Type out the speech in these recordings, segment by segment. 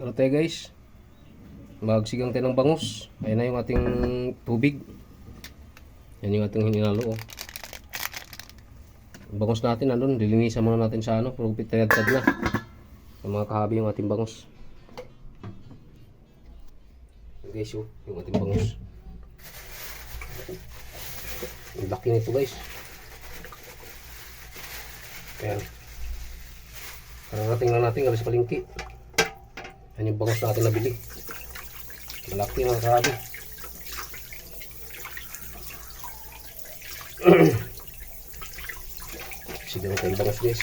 Ano tayo guys? Magsigang tayo ng bangus. Ayan na yung ating tubig. Yan yung ating hinalo. Oh. Bangus natin andun. Dilinisan muna natin sa ano. Pagpit tayad na. Yung mga kahabi yung ating bangus. Guys yung ating bangus. Ang laki nito guys. Ayan. Kararating lang natin galing sa palengke. Yan yung bangus natin nabili. Malaki mga kahabi. Sige na tayong bangus guys.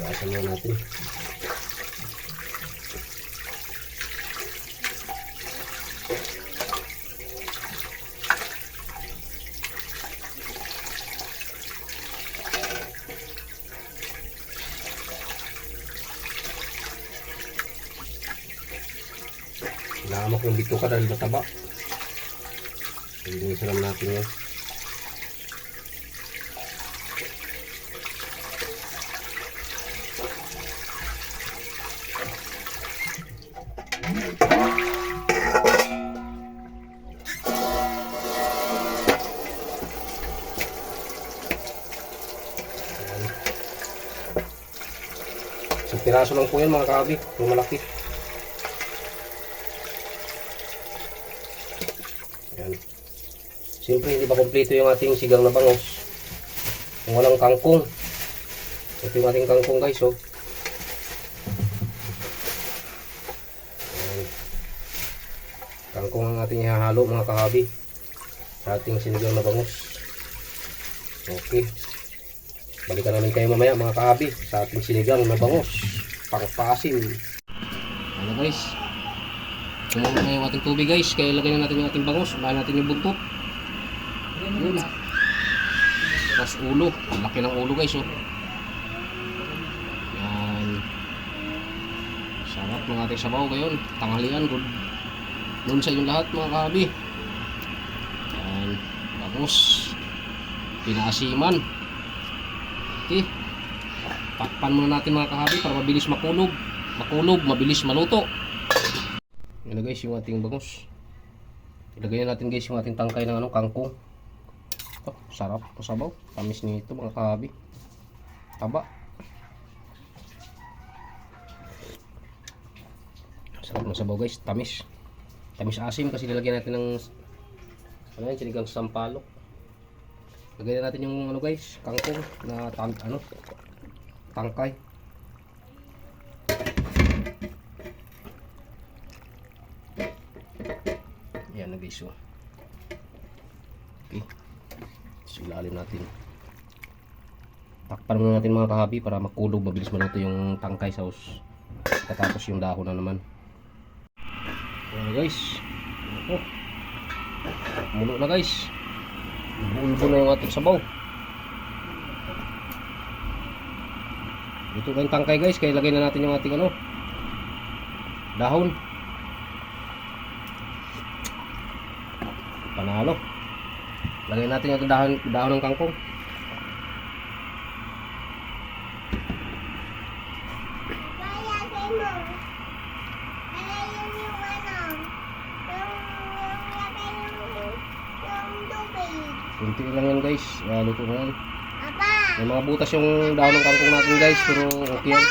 Gasan muna natin. Nahamak yung bito ka dahil mataba. Linisan naman natin yan. Isang piraso lang po yan mga kahabi, yung malaki. Yan. Siyempre hindi pa kompleto yung ating sigang na bangus kung walang kangkong. Ito yung ating kangkong guys oh. Yan. Kangkong ang ating ihahalo mga kahabi sa ating sinigang na bangus. Okay, balikan namin kayo mamaya mga kahabi sa ating sinigang na bangus pangpasim. Ano guys, kumuha na yung ating tubig guys, kaya ilagay na natin yung ating bangus. Unahin natin yung buntot. Yun. Tapos ulo, ang laki ng ulo guys oh. Yan. Sarap ng ating sabaw ngayon, tanghalian good noon sa inyong lahat mga kahabi. Yan, bangus pinaasiman. Okay, takpan muna natin mga kahabi para mabilis makulog, mabilis maluto. Yan guys yung ating bangus. Ilagay na natin guys yung ating tangkay ng kangkong. Oh, sarap ng sabaw, tamis nito mga kahabi, taba. Sarap ng sabaw guys, tamis asim kasi nilagyan natin ng ano yan, sinigang sampalok. Lagyan natin yung ano guys, kangkong na tangkay. Yan na guys oh. Okay, so ilalim natin. Takpan muna natin mga kahabi para makulog, mabilis maluto yung tangkay sauce. Katapos yung dahon na naman. Yan guys. Oh, mulo na guys. Bulbo na yung ating sabaw. Ito kayong tangkay guys, kaya lagay na natin yung ating dahon. Panalo. Lagay natin yung dahon ng kangkong. Kunti lang yan guys, luto na yan. May mga butas yung dahon ng kangkong natin guys, pero okay yan.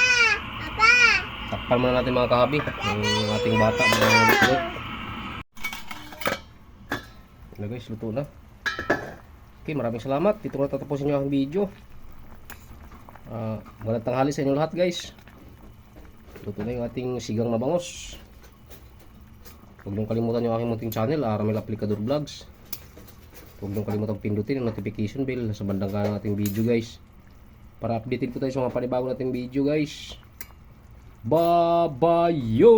Takpan muna natin mga kahabi yung ating bata mga luto. Yan guys, luto na. Okay, maraming salamat. Dito ko na tatapusin yung aking video. Magandang tanghali sa inyo lahat guys. Luto na yung ating sigang na bangus. Huwag niyong kalimutan yung aking munting channel, Ramil Aplicador Vlogs. Huwag niyong kalimutan pindutin ang notification bell sa bandang kanan ng ating video guys, para updated po tayo sa mga panibago nating video guys. Bye bye yo!